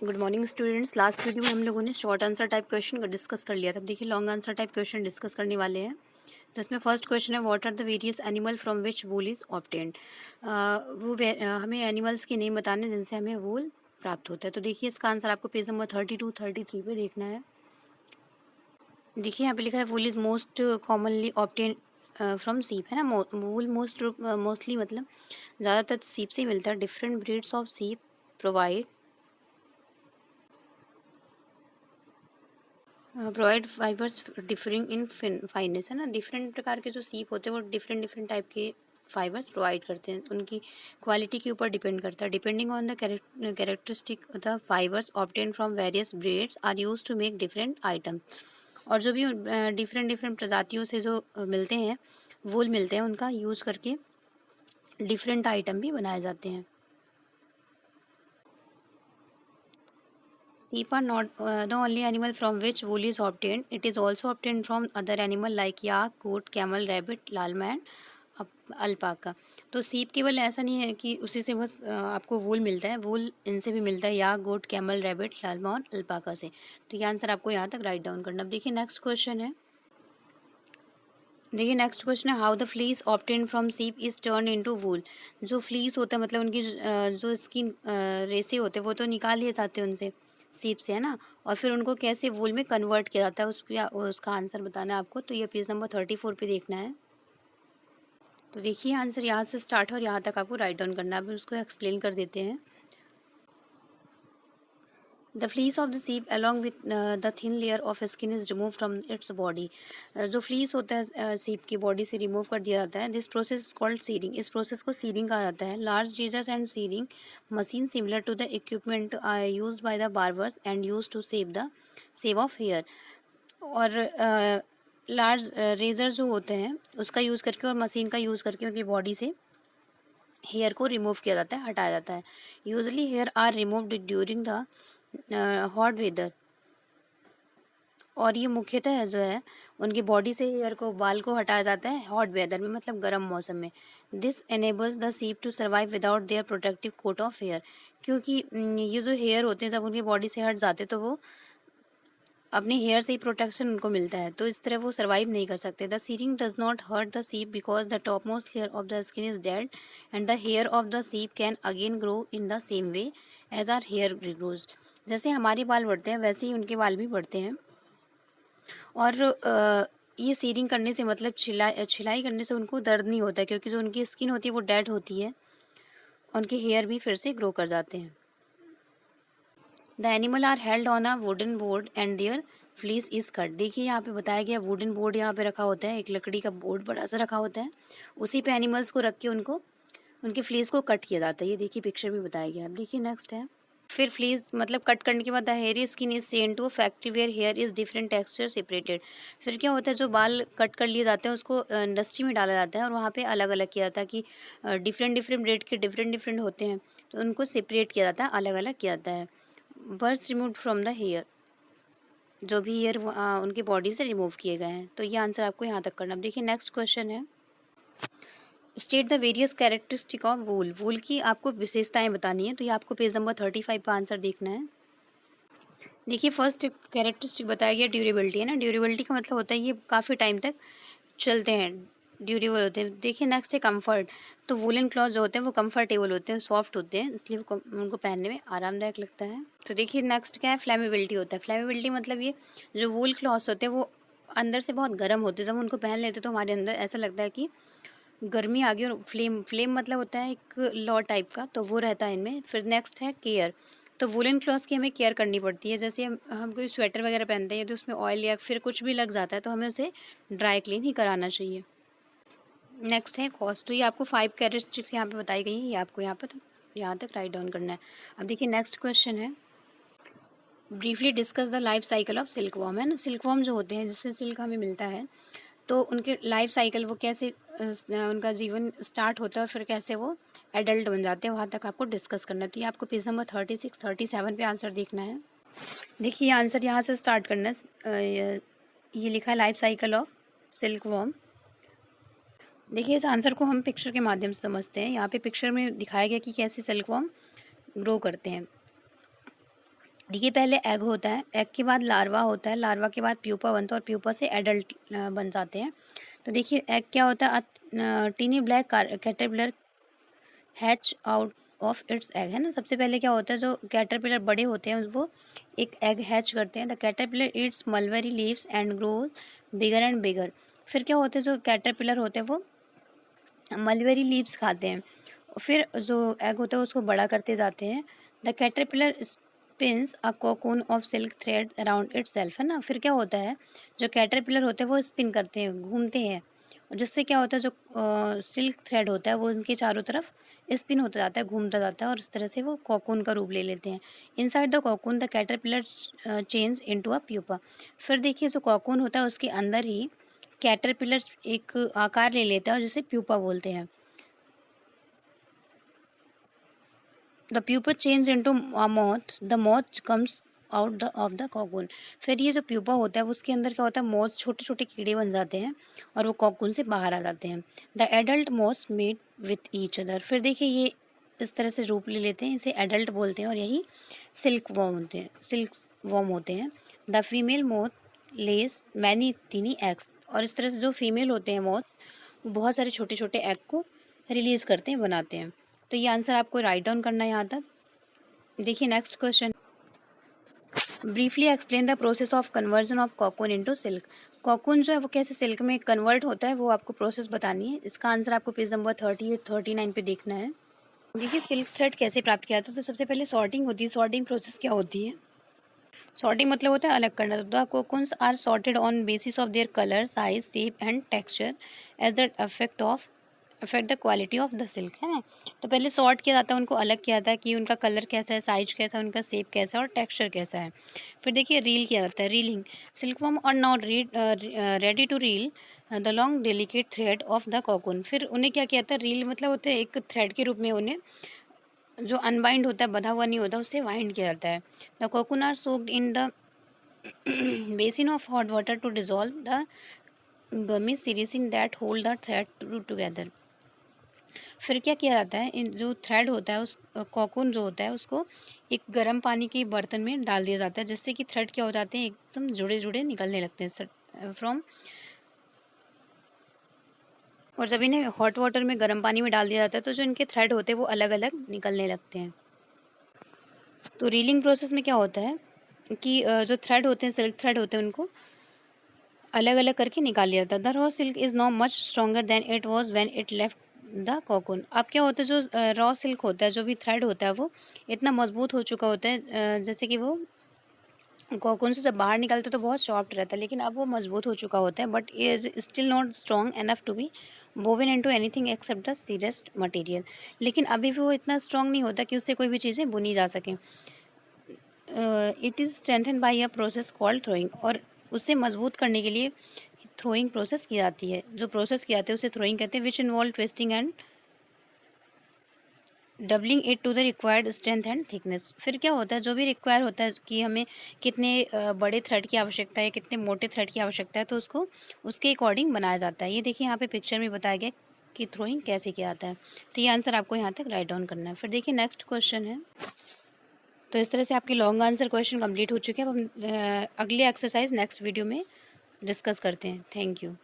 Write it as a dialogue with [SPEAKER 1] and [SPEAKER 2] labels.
[SPEAKER 1] Good morning students. Last video में हम लोगों ने शॉर्ट आंसर टाइप क्वेश्चन को डिस्कस कर लिया था। अब देखिए long answer type question discuss करने वाले हैं। तो इसमें फर्स्ट क्वेश्चन है, what are the various animal from which wool is obtained. हमें एनिमल्स के नेम बताने जिनसे हमें वूल प्राप्त होता है। तो देखिए इसका आंसर आपको पेज नंबर 32 33 पे देखना है। देखिए यहाँ पे लिखा है वूल is most commonly obtain from सीप, है ना। वूल मोस्टली मतलब ज़्यादातर सीप से ही मिलता है। डिफरेंट ब्रीड्स ऑफ सीप प्रोवाइड प्रोवाइड फाइबर्स डिफरिंग इन फाइनेस, है ना। डिफरेंट प्रकार के जो सीप होते हैं वो डिफरेंट डिफरेंट टाइप के फाइबर्स प्रोवाइड करते हैं। उनकी क्वालिटी के ऊपर डिपेंड करता है। Depending on the characteristic the fibres obtain from various breeds are use to make different item. और जो भी डिफरेंट डिफरेंट प्रजातियों से जो मिलते हैं, वूल मिलते हैं, उनका यूज़ करके डिफरेंट आइटम भी बनाए जाते हैं। Sheep are not the only animal from which wool is obtained. It is also obtained from other animal like yak, goat, camel, rabbit, llama and alpaca. तो सीप केवल ऐसा नहीं है कि उसी से बस आपको वूल मिलता है, वूल इनसे भी मिलता है, याक, गोट, कैमल, रैबिट, लालमा और अल्पाका से। तो ये आंसर आपको यहाँ तक राइट डाउन करना। अब देखिए नेक्स्ट क्वेश्चन है। देखिए नेक्स्ट क्वेश्चन है, how the fleece obtain from sheep is turn into wool. जो फ्लीस होता है मतलब उनकी जो स्किन रेसे होते हैं वो तो निकाल लिए जाते हैं उनसे, सीप से, है ना। और फिर उनको कैसे वूल में कन्वर्ट किया जाता है उसका आंसर बताना है आपको। तो ये पेज नंबर 34 पे देखना है। तो देखिए आंसर यहाँ से स्टार्ट है और यहाँ तक आपको राइट डाउन करना है। अब उसको एक्सप्लेन कर देते हैं। The fleece of the sheep along with the thin layer of skin is removed from its body. जो फ्लीस होता है सीप की बॉडी से रिमूव कर दिया जाता है। This process is called shearing. इस प्रोसेस को सीरिंग कहा जाता है। Large razors and shearing machine similar to the equipment used by the barbers and used to shave off hair. और लार्ज रेजर जो होते हैं उसका यूज़ करके और मशीन का यूज़ करके उनकी बॉडी से हेयर को रिमूव किया जाता है, हटाया जाता है। Usually hair are removed during the hot weather. और ये मुख्यतः जो है उनकी बॉडी से हेयर को, बाल को हटाया जाता है हॉट वेदर में, मतलब गर्म मौसम में। This enables the sheep to survive without their protective coat of hair. क्योंकि ये जो हेयर होते हैं जब उनकी बॉडी से हट जाते तो वो अपने हेयर से ही प्रोटेक्शन उनको मिलता है, तो इस तरह वो सर्वाइव नहीं कर सकते। The shearing does not hurt the sheep because the top most layer of the skin is dead and the hair of the sheep can again grow in the same way as our hair grows. जैसे हमारे बाल बढ़ते हैं वैसे ही उनके बाल भी बढ़ते हैं। और ये सीरिंग करने से मतलब छिलाई करने से उनको दर्द नहीं होता है, क्योंकि जो उनकी स्किन होती है वो डेड होती है, उनके हेयर भी फिर से ग्रो कर जाते हैं। The animal are held on a wooden board and their fleece is cut. देखिए यहाँ पे बताया गया वुडन बोर्ड यहाँ पे रखा होता है, एक लकड़ी का बोर्ड बड़ा सा रखा होता है, उसी पे एनिमल्स को रख के उनको उनके फ्लीस को कट किया जाता है। ये देखिए पिक्चर में बताया गया। अब देखिए नेक्स्ट है, फिर फ्लीस मतलब कट करने के बाद the hair skin is sent to factory where hair is different texture separated. फिर क्या होता है, जो बाल कट कर लिए जाते हैं उसको इंडस्ट्री में डाला जाता है और वहाँ पे अलग अलग किया जाता है कि डिफरेंट डिफरेंट ब्रेड के डिफरेंट डिफरेंट होते हैं, तो उनको सेपरेट किया जाता है, अलग अलग किया जाता है। Birds remove from the hair, जो भी हेयर उनकी बॉडी से रिमूव किए गए हैं। तो ये आंसर आपको यहाँ तक करना। अब देखिए नेक्स्ट क्वेश्चन है, state the various characteristic of wool. Wool की आपको विशेषताएं बतानी है। तो ये आपको पेज नंबर 35 पर आंसर देखना है। देखिए फर्स्ट कैरेक्टरिस्टिक बताया गया ड्यूरेबिलिटी, है ना। ड्यूरेबिलिटी का मतलब होता है ये काफ़ी टाइम तक चलते हैं, ड्यूरेबल होते हैं। देखिए नेक्स्ट है कंफर्ट। तो वूलन क्लॉथ जो होते हैं वो कंफर्टेबल होते हैं, सॉफ्ट होते हैं, इसलिए उनको पहनने में आरामदायक लगता है। तो देखिए नेक्स्ट क्या है, फ्लेमेबिलिटी होता है। फ्लेमेबिलिटी मतलब ये जो वूल क्लॉथ्स होते हैं वो अंदर से बहुत गर्म होते हैं, जब उनको पहन लेते हैं तो हमारे अंदर ऐसा लगता है कि गर्मी आ गई। और फ्लेम फ्लेम मतलब होता है एक लॉ टाइप का, तो वो रहता है इनमें। फिर नेक्स्ट है केयर। तो वुलन क्लॉथ्स की हमें केयर करनी पड़ती है। जैसे हम कोई स्वेटर वगैरह पहनते हैं तो उसमें ऑयल या फिर कुछ भी लग जाता है तो हमें उसे ड्राई क्लीन ही कराना चाहिए। नेक्स्ट है कॉस्ट। तो ये आपको 5 कैरेक्टरिस्टिक्स यहाँ पे बताई गई है, ये आपको यहाँ पर यहाँ तक राइट डाउन करना है। अब देखिए नेक्स्ट क्वेश्चन है, briefly discuss the life cycle of silk worm, है ना। सिल्क वॉर्म जो होते हैं जिससे सिल्क हमें मिलता है, तो उनके लाइफ साइकिल वो कैसे उनका जीवन स्टार्ट होता है और फिर कैसे वो एडल्ट बन जाते हैं, वहाँ तक आपको डिस्कस करना है। तो ये आपको पेज नंबर 36 37 पे आंसर देखना है। देखिए आंसर यहाँ से स्टार्ट करना है। ये लिखा है life cycle of silk worm. देखिए इस आंसर को हम पिक्चर के माध्यम से समझते हैं। यहाँ पे पिक्चर में दिखाया गया कि कैसे सिल्क वॉर्म ग्रो करते हैं। देखिए पहले एग होता है, एग के बाद लार्वा होता है, लार्वा के बाद प्यूपा बनता है और प्यूपा से एडल्ट बन जाते हैं। तो देखिए एग क्या होता है, tiny black caterpillar hatch out of its egg, है ना। सबसे पहले क्या होता है, जो कैटरपिलर बड़े होते हैं वो एक एग हैच करते हैं। The caterpillar Yeats mulberry leaves and grows bigger and bigger. फिर क्या होता है, जो कैटरपिलर होते हैं वो मलबेरी लीव्स खाते हैं, फिर जो एग होता है उसको बड़ा करते जाते हैं। The caterpillar spins a cocoon of silk thread around itself, है ना। फिर क्या होता है, जो कैटरपिलर होते हैं वो स्पिन करते हैं, घूमते हैं, और जिससे क्या होता है, जो सिल्क थ्रेड होता है वो उनके चारों तरफ स्पिन होता जाता है, घूमता जाता है, और इस तरह से वो कोकून का रूप ले लेते हैं। Inside the cocoon the caterpillar change into a pupa. फिर देखिए जो कोकून होता है उसके अंदर ही कैटरपिलर एक आकार ले लेता है और जिसे प्यूपा बोलते हैं। The pupa change into a moth, the moth comes out of the cocoon. फिर ये जो प्यूपा होता है उसके अंदर क्या होता है, मॉथ छोटे छोटे कीड़े बन जाते हैं और वो कॉकून से बाहर आ जाते हैं। The adult moths meet with each other. फिर देखिए ये इस तरह से रूप ले लेते हैं, इसे एडल्ट बोलते हैं, और यही सिल्क वॉर्म होते हैं, सिल्क वॉर्म होते हैं। The female moth lays many tiny eggs. और इस तरह से जो फीमेल होते हैं मोथ्स, वो बहुत सारे छोटे छोटे एग को रिलीज करते हैं, बनाते हैं। तो ये आंसर आपको राइट डाउन करना है यहाँ तक। देखिए next question, briefly explain the process of conversion of cocoon into silk. Cocoon जो है वो कैसे सिल्क में कन्वर्ट होता है, वो आपको प्रोसेस बतानी है। इसका आंसर आपको पेज नंबर 38-39 पे देखना है। देखिए सिल्क थ्रेड कैसे प्राप्त किया था, तो सबसे पहले सॉर्टिंग होती है। सॉर्टिंग प्रोसेस क्या होती है, सॉर्टिंग मतलब होता है अलग करना। The cocoons are sorted on basis of their colour, size, shape and texture as the affect the quality of the silk, है ना। तो पहले सॉर्ट किया जाता है, उनको अलग किया जाता है कि उनका कलर कैसा है, साइज कैसा है, उनका शेप कैसा है और टेक्सचर कैसा है। फिर देखिए रील किया जाता है, reeling. Silk worm are not ready to reel the long delicate thread of the cocoon. फिर उन्हें क्या किया जाता है, रील मतलब होता है एक थ्रेड के रूप में, उन्हें जो अनबाइंड होता है, बंधा हुआ नहीं होता, उससे वाइंड किया जाता है। The cocoon are soaked in the basin of hot water to dissolve the gummy sericin that hold the thread together। फिर क्या किया जाता है, इन जो थ्रेड होता है उस कॉकून जो होता है उसको एक गर्म पानी के बर्तन में डाल दिया जाता है, जिससे कि थ्रेड क्या हो जाते हैं, एकदम जुड़े जुड़े निकलने लगते हैं फ्रॉम। और जब इन्हें हॉट वाटर में गर्म पानी में डाल दिया जाता है तो जो इनके थ्रेड होते हैं वो अलग अलग निकलने लगते हैं। तो रीलिंग प्रोसेस में क्या होता है कि जो थ्रेड होते हैं, सिल्क थ्रेड होते हैं, उनको अलग अलग करके निकाल लिया जाता है। The raw silk is now much stronger than it was when it left the cocoon. अब क्या होता है, जो रॉ सिल्क होता है, जो भी थ्रेड होता है, वो इतना मजबूत हो चुका होता है, जैसे कि वो कॉकून से जब बाहर निकलते तो बहुत सॉफ्ट रहता है, लेकिन अब वो मजबूत हो चुका होता है, but is still not strong enough to be woven into anything except the sheerest material. लेकिन अभी भी वो इतना स्ट्रॉन्ग नहीं होता कि उससे कोई भी चीज़ें बुनी जा सकें। It is strengthen by a process called throwing. और उसे मजबूत करने के लिए थ्रोइंग प्रोसेस की जाती है, जो प्रोसेस की जाती है उसे थ्रोइंग कहते हैं, which involve twisting and doubling it to the required strength and thickness. फिर क्या होता है, जो भी रिक्वायर होता है कि हमें कितने बड़े थ्रेड की आवश्यकता है, कितने मोटे थ्रेड की आवश्यकता है, तो उसको उसके अकॉर्डिंग बनाया जाता है। ये देखिए यहाँ पे पिक्चर में बताया गया कि थ्रोइंग कैसे किया जाता है। तो ये आंसर आपको यहाँ तक राइट डाउन करना है। फिर देखिए नेक्स्ट क्वेश्चन है। तो इस तरह से आपके लॉन्ग आंसर क्वेश्चन कंप्लीट हो चुके हैं। अब हम अगले एक्सरसाइज नेक्स्ट वीडियो में डिस्कस करते हैं। Thank you.